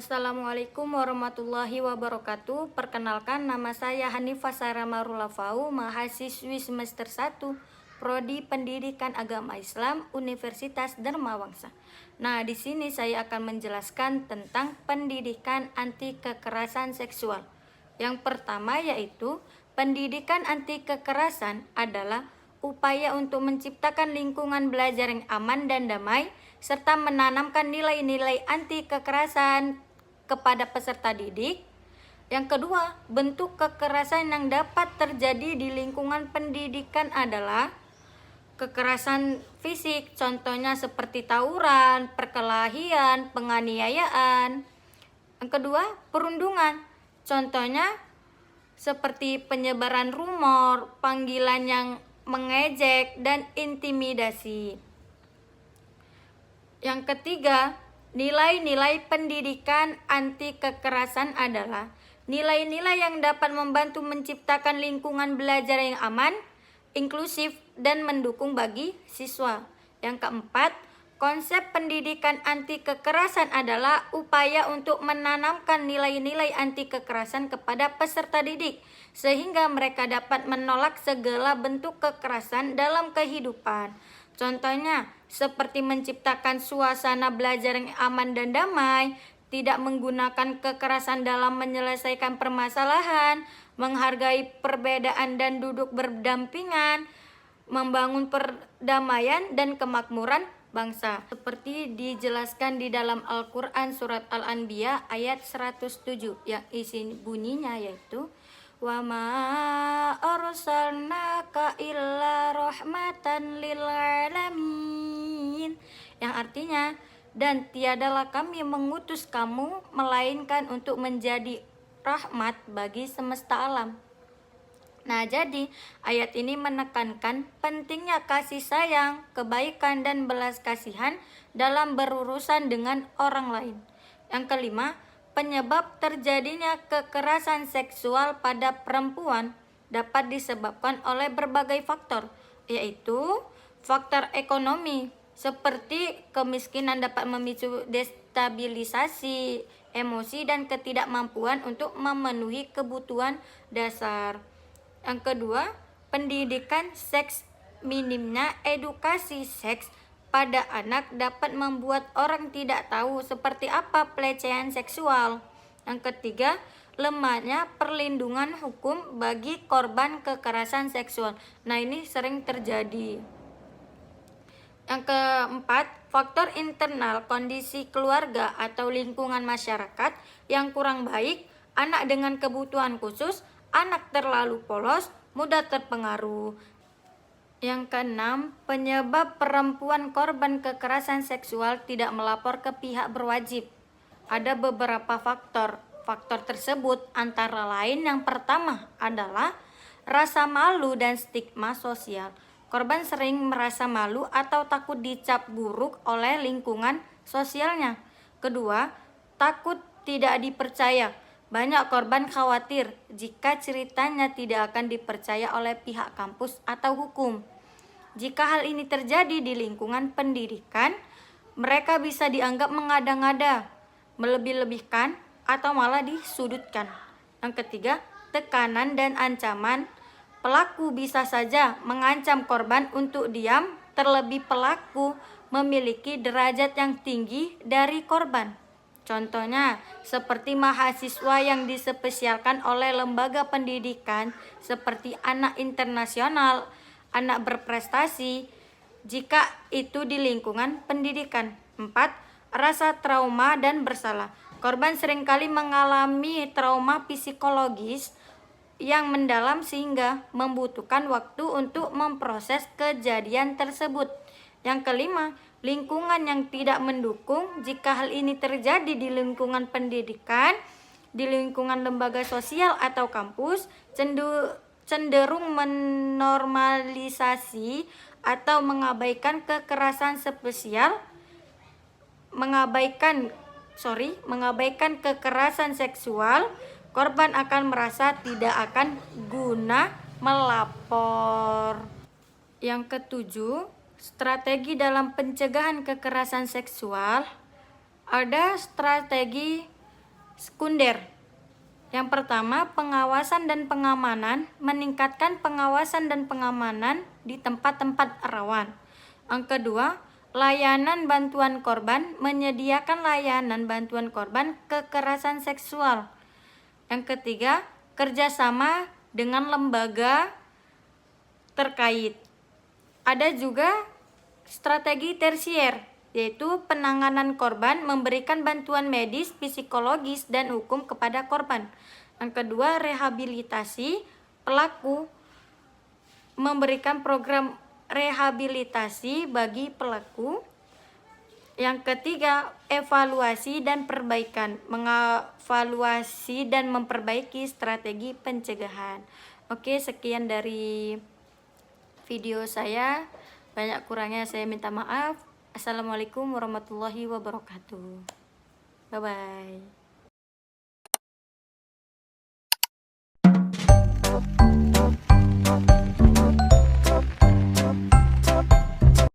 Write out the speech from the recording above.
Assalamualaikum warahmatullahi wabarakatuh. Perkenalkan, nama saya Hanifah Sarah Marulafau, mahasiswi semester 1 Prodi Pendidikan Agama Islam Universitas Dharmawangsa. Nah, di sini saya akan menjelaskan tentang pendidikan anti kekerasan seksual. Yang pertama yaitu pendidikan anti kekerasan adalah upaya untuk menciptakan lingkungan belajar yang aman dan damai serta menanamkan nilai-nilai anti kekerasan kepada peserta didik. Yang kedua, bentuk kekerasan yang dapat terjadi di lingkungan pendidikan adalah kekerasan fisik, contohnya seperti tawuran, perkelahian, penganiayaan. Yang kedua, perundungan, contohnya seperti penyebaran rumor, panggilan yang mengejek, dan intimidasi. Yang ketiga, nilai-nilai pendidikan anti kekerasan adalah nilai-nilai yang dapat membantu menciptakan lingkungan belajar yang aman, inklusif, dan mendukung bagi siswa. Yang keempat, konsep pendidikan anti kekerasan adalah upaya untuk menanamkan nilai-nilai anti kekerasan kepada peserta didik, sehingga mereka dapat menolak segala bentuk kekerasan dalam kehidupan. Contohnya, seperti menciptakan suasana belajar yang aman dan damai, tidak menggunakan kekerasan dalam menyelesaikan permasalahan, menghargai perbedaan dan duduk berdampingan, membangun perdamaian dan kemakmuran bangsa. Seperti dijelaskan di dalam Al-Quran surat Al-Anbiya ayat 107 yang isi bunyinya yaitu wa ma arsalnaka illa rahmatan lil alamin, yang artinya dan tiadalah kami mengutus kamu melainkan untuk menjadi rahmat bagi semesta alam. Nah, jadi ayat ini menekankan pentingnya kasih sayang, kebaikan, dan belas kasihan dalam berurusan dengan orang lain. Yang kelima, penyebab terjadinya kekerasan seksual pada perempuan dapat disebabkan oleh berbagai faktor, yaitu faktor ekonomi, seperti kemiskinan dapat memicu destabilisasi emosi dan ketidakmampuan untuk memenuhi kebutuhan dasar. Yang kedua, pendidikan seks. Minimnya edukasi seks pada anak dapat membuat orang tidak tahu seperti apa pelecehan seksual. Yang ketiga, lemahnya perlindungan hukum bagi korban kekerasan seksual. Nah, ini sering terjadi. Yang keempat, faktor internal, kondisi keluarga atau lingkungan masyarakat yang kurang baik, anak dengan kebutuhan khusus, anak terlalu polos, mudah terpengaruh. Yang keenam, penyebab perempuan korban kekerasan seksual tidak melapor ke pihak berwajib. Ada beberapa faktor. Faktor tersebut antara lain yang pertama adalah rasa malu dan stigma sosial. Korban sering merasa malu atau takut dicap buruk oleh lingkungan sosialnya. Kedua, takut tidak dipercaya. Banyak korban khawatir jika ceritanya tidak akan dipercaya oleh pihak kampus atau hukum. Jika hal ini terjadi di lingkungan pendidikan, mereka bisa dianggap mengada-ngada, melebih-lebihkan, atau malah disudutkan. Yang ketiga, tekanan dan ancaman. Pelaku bisa saja mengancam korban untuk diam, terlebih pelaku memiliki derajat yang tinggi dari korban. Contohnya, seperti mahasiswa yang dispesialkan oleh lembaga pendidikan seperti anak internasional, anak berprestasi, jika itu di lingkungan pendidikan. 4. Rasa trauma dan bersalah. Korban seringkali mengalami trauma psikologis yang mendalam sehingga membutuhkan waktu untuk memproses kejadian tersebut. Yang kelima, lingkungan yang tidak mendukung. Jika hal ini terjadi di lingkungan pendidikan, di lingkungan lembaga sosial atau kampus, cenderung menormalisasi atau mengabaikan kekerasan mengabaikan kekerasan seksual, korban akan merasa tidak akan guna melapor. Yang ketujuh, strategi dalam pencegahan kekerasan seksual. Ada strategi sekunder. Yang pertama, pengawasan dan pengamanan, meningkatkan pengawasan dan pengamanan di tempat-tempat rawan. Yang kedua, layanan bantuan korban, menyediakan layanan bantuan korban kekerasan seksual. Yang ketiga, kerjasama dengan lembaga terkait. Ada juga strategi tersier, yaitu penanganan korban, memberikan bantuan medis, psikologis, dan hukum kepada korban. Yang kedua, rehabilitasi pelaku, memberikan program rehabilitasi bagi pelaku. Yang ketiga, evaluasi dan perbaikan, mengevaluasi dan memperbaiki strategi pencegahan. Oke, sekian dari video saya. Banyak kurangnya saya minta maaf. Assalamualaikum warahmatullahi wabarakatuh. Bye bye.